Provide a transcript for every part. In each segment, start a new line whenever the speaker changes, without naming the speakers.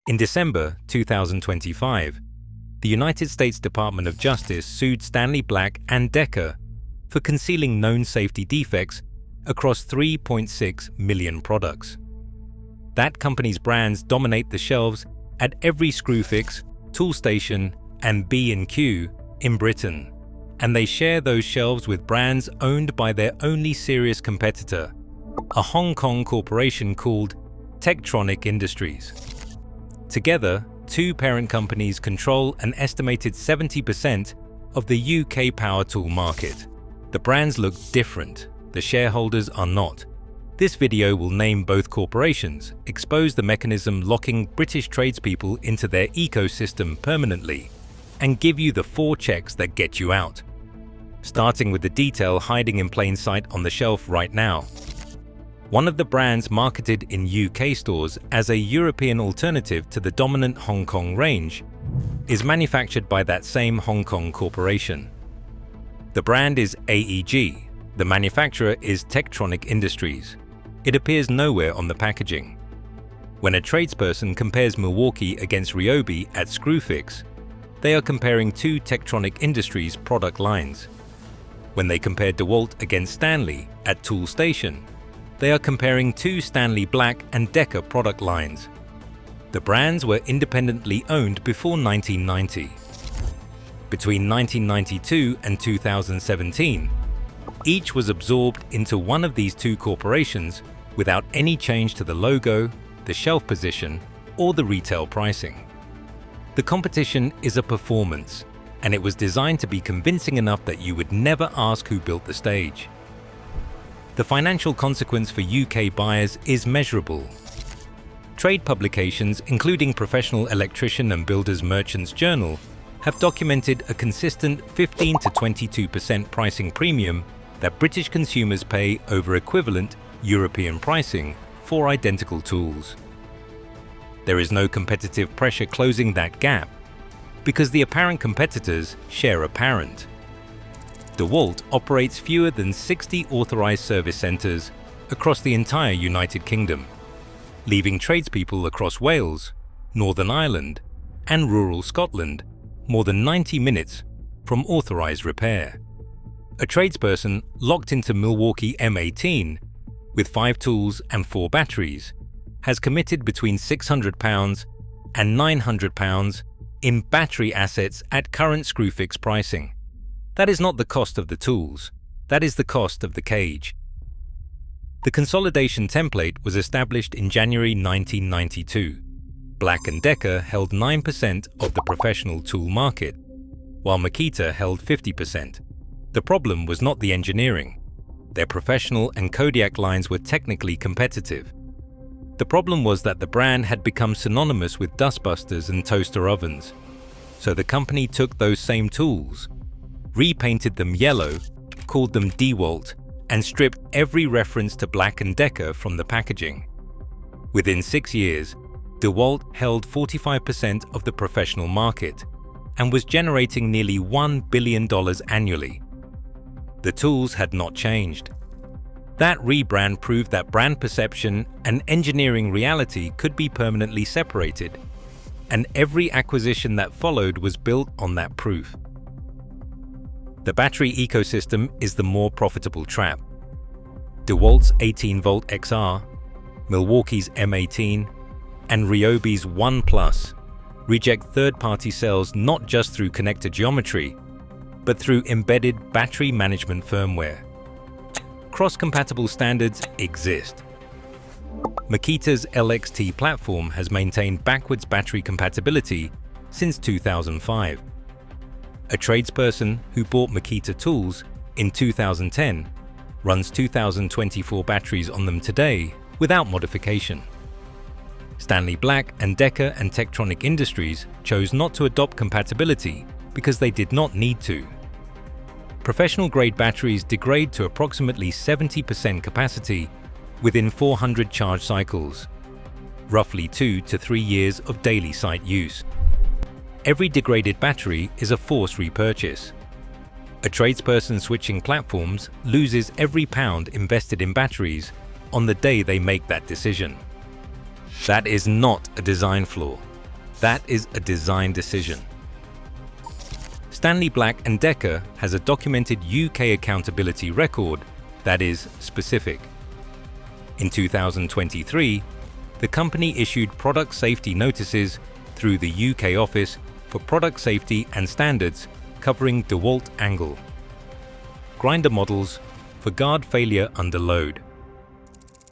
In December 2025, the United States Department of Justice sued Stanley Black & Decker for concealing known safety defects across 3.6 million products. That company's brands dominate the shelves at every Screwfix, Toolstation, and B&Q in Britain, and they share those shelves with brands owned by their only serious competitor, a Hong Kong corporation called Tektronic Industries. Together, two parent companies control an estimated 70% of the UK power tool market. The brands look different, the shareholders are not. This video will name both corporations, expose the mechanism locking British tradespeople into their ecosystem permanently, and give you the 4 checks that get you out. Starting with the detail hiding in plain sight on the shelf right now. One of the brands marketed in UK stores as a European alternative to the dominant Hong Kong range is manufactured by that same Hong Kong corporation. The brand is AEG. The manufacturer is Tektronic Industries. It appears nowhere on the packaging. When a tradesperson compares Milwaukee against Ryobi at Screwfix, they are comparing two Tektronic Industries product lines. When they compare DeWalt against Stanley at Toolstation, they are comparing two Stanley Black & Decker product lines. The brands were independently owned before 1990. Between 1992 and 2017, each was absorbed into one of these two corporations without any change to the logo, the shelf position, or the retail pricing. The competition is a performance, and it was designed to be convincing enough that you would never ask who built the stage. The financial consequence for UK buyers is measurable. Trade publications, including Professional Electrician and Builders Merchants Journal, have documented a consistent 15 to 22% pricing premium that British consumers pay over equivalent European pricing for identical tools. There is no competitive pressure closing that gap because the apparent competitors share a parent. DeWalt operates fewer than 60 authorized service centers across the entire United Kingdom, leaving tradespeople across Wales, Northern Ireland, and rural Scotland more than 90 minutes from authorized repair. A tradesperson locked into Milwaukee M18 with 5 tools and 4 batteries has committed between £600 and £900 in battery assets at current Screwfix pricing. That is not the cost of the tools, that is the cost of the cage. The consolidation template was established in January 1992. Black & Decker held 9% of the professional tool market, while Makita held 50%. The problem was not the engineering. Their professional and Kodiak lines were technically competitive. The problem was that the brand had become synonymous with dustbusters and toaster ovens. So the company took those same tools, repainted them yellow, called them DeWalt, and stripped every reference to Black & Decker from the packaging. Within 6 years, DeWalt held 45% of the professional market and was generating nearly $1 billion annually. The tools had not changed. That rebrand proved that brand perception and engineering reality could be permanently separated, and every acquisition that followed was built on that proof. The battery ecosystem is the more profitable trap. DeWalt's 18-volt XR, Milwaukee's M18, and Ryobi's One Plus reject third-party cells not just through connector geometry, but through embedded battery management firmware. Cross-compatible standards exist. Makita's LXT platform has maintained backwards battery compatibility since 2005. A tradesperson who bought Makita tools in 2010 runs 2024 batteries on them today without modification. Stanley Black & Decker and Tektronic Industries chose not to adopt compatibility because they did not need to. Professional-grade batteries degrade to approximately 70% capacity within 400 charge cycles, roughly 2 to 3 years of daily site use. Every degraded battery is a forced repurchase. A tradesperson switching platforms loses every pound invested in batteries on the day they make that decision. That is not a design flaw. That is a design decision. Stanley Black & Decker has a documented UK accountability record that is specific. In 2023, the company issued product safety notices through the UK Office for Product Safety and Standards covering DeWalt angle grinder models for guard failure under load.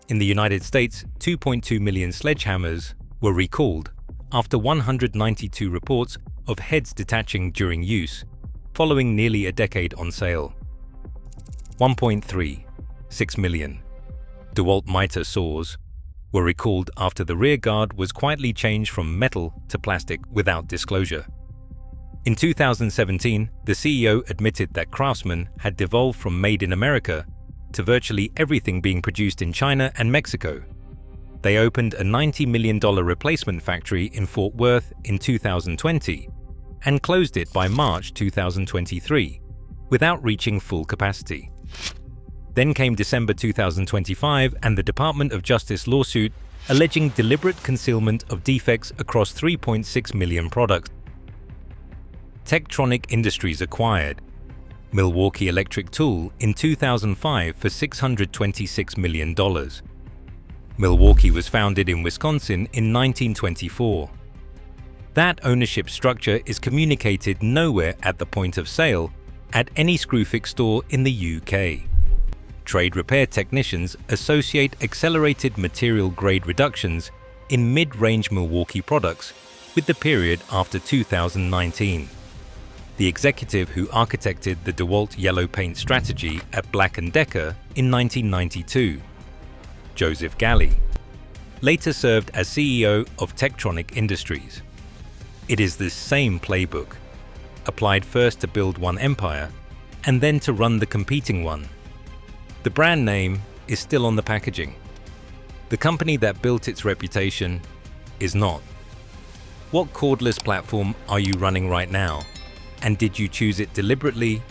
In the United States, 2.2 million sledgehammers were recalled after 192 reports of heads detaching during use, following nearly a decade on sale. 1.36 million DeWalt miter saws were recalled after the rear guard was quietly changed from metal to plastic without disclosure. In 2017, the CEO admitted that Craftsman had devolved from Made in America to virtually everything being produced in China and Mexico. They opened a $90 million replacement factory in Fort Worth in 2020 and closed it by March 2023 without reaching full capacity. Then came December 2025 and the Department of Justice lawsuit alleging deliberate concealment of defects across 3.6 million products. Tektronix Industries acquired Milwaukee Electric Tool in 2005 for $626 million. Milwaukee was founded in Wisconsin in 1924. That ownership structure is communicated nowhere at the point of sale at any Screwfix store in the UK. Trade repair technicians associate accelerated material grade reductions in mid-range Milwaukee products with the period after 2019. The executive who architected the DeWalt yellow paint strategy at Black & Decker in 1992, Joseph Galley, later served as CEO of Tektronix Industries. It is this same playbook, applied first to build one empire and then to run the competing one. The brand name is still on the packaging. The company that built its reputation is not. What cordless platform are you running right now? And did you choose it deliberately,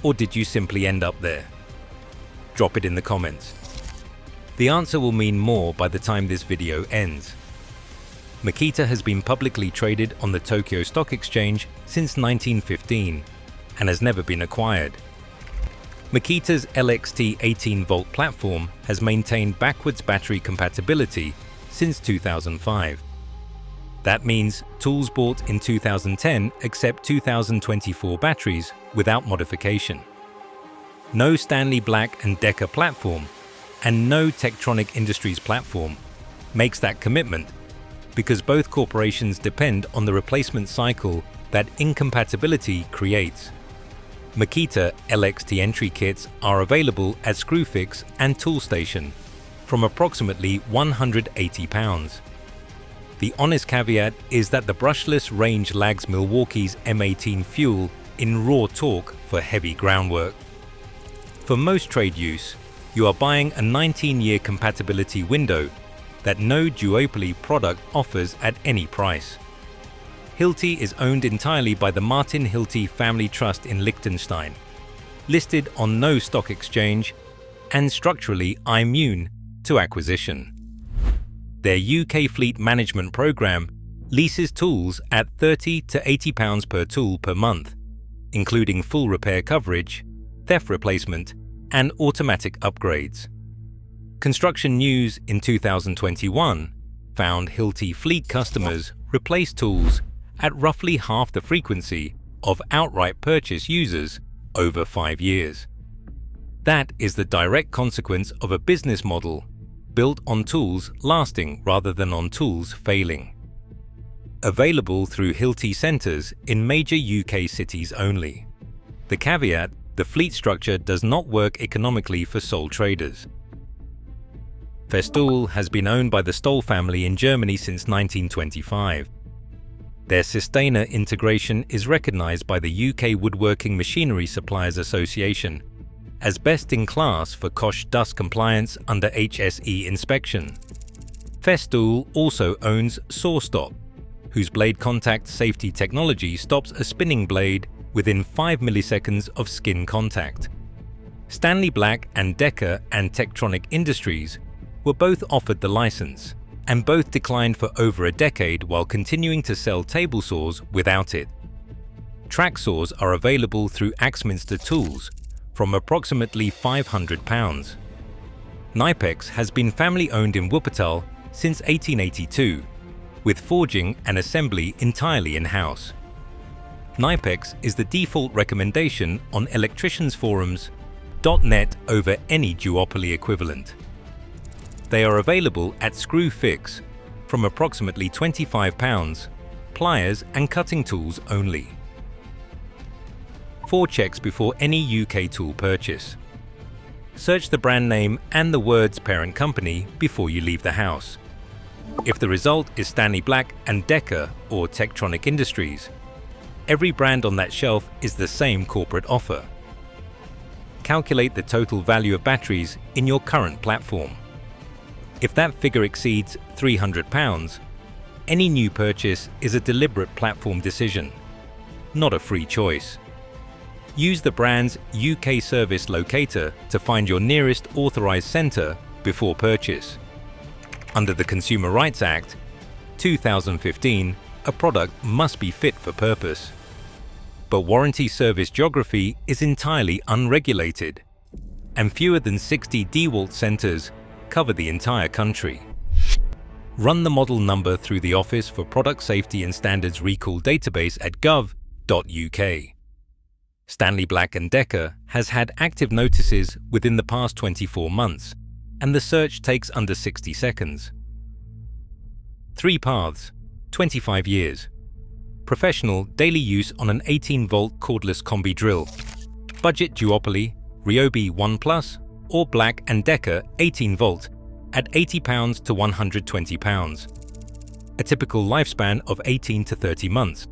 or did you simply end up there? Drop it in the comments. The answer will mean more by the time this video ends. Makita has been publicly traded on the Tokyo Stock Exchange since 1915 and has never been acquired. Makita's LXT 18-volt platform has maintained backwards battery compatibility since 2005. That means tools bought in 2010 accept 2024 batteries without modification. No Stanley Black & Decker platform and no Tektronix Industries platform makes that commitment because both corporations depend on the replacement cycle that incompatibility creates. Makita LXT entry kits are available at Screwfix and Toolstation from approximately £180. The honest caveat is that the brushless range lags Milwaukee's M18 fuel in raw torque for heavy groundwork. For most trade use, you are buying a 19-year compatibility window that no duopoly product offers at any price. Hilti is owned entirely by the Martin Hilti Family Trust in Liechtenstein, listed on no stock exchange, and structurally immune to acquisition. Their UK fleet management program leases tools at £30 to £80 per tool per month, including full repair coverage, theft replacement, and automatic upgrades. Construction News in 2021 found Hilti fleet customers replace tools at roughly half the frequency of outright purchase users over 5 years. That is the direct consequence of a business model built on tools lasting rather than on tools failing. Available through Hilti centres in major UK cities only. The caveat: the fleet structure does not work economically for sole traders. Festool has been owned by the Stoll family in Germany since 1925. Their Sustainer integration is recognised by the UK Woodworking Machinery Suppliers Association as best in class for Koch dust compliance under HSE inspection. Festool also owns SawStop, whose blade contact safety technology stops a spinning blade within 5 milliseconds of skin contact. Stanley Black & Decker and Tektronix Industries were both offered the license and both declined for over a decade while continuing to sell table saws without it. Track saws are available through Axminster Tools from approximately £500. Knipex has been family-owned in Wuppertal since 1882, with forging and assembly entirely in-house. Knipex is the default recommendation on electriciansforums.net over any duopoly equivalent. They are available at Screw Fix from approximately £25, pliers and cutting tools only. 4 checks before any UK tool purchase. Search the brand name and the words parent company before you leave the house. If the result is Stanley Black & Decker or Tektronic Industries, every brand on that shelf is the same corporate offer. Calculate the total value of batteries in your current platform. If that figure exceeds £300, any new purchase is a deliberate platform decision, not a free choice. Use the brand's UK service locator to find your nearest authorized center before purchase. Under the Consumer Rights Act, 2015, a product must be fit for purpose. But warranty service geography is entirely unregulated, and fewer than 60 DeWalt centers cover the entire country. Run the model number through the Office for Product Safety and Standards Recall database at gov.uk. Stanley Black & Decker has had active notices within the past 24 months, and the search takes under 60 seconds. 3 paths, 25 years. Professional, daily use on an 18-volt cordless combi drill. Budget duopoly, Ryobi 1 Plus, or Black & Decker 18-volt at £80 to £120. A typical lifespan of 18 to 30 months.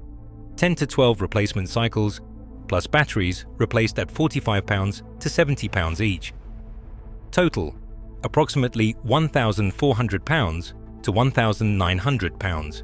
10 to 12 replacement cycles, plus batteries replaced at £45 to £70 each. Total, approximately £1,400 to £1,900.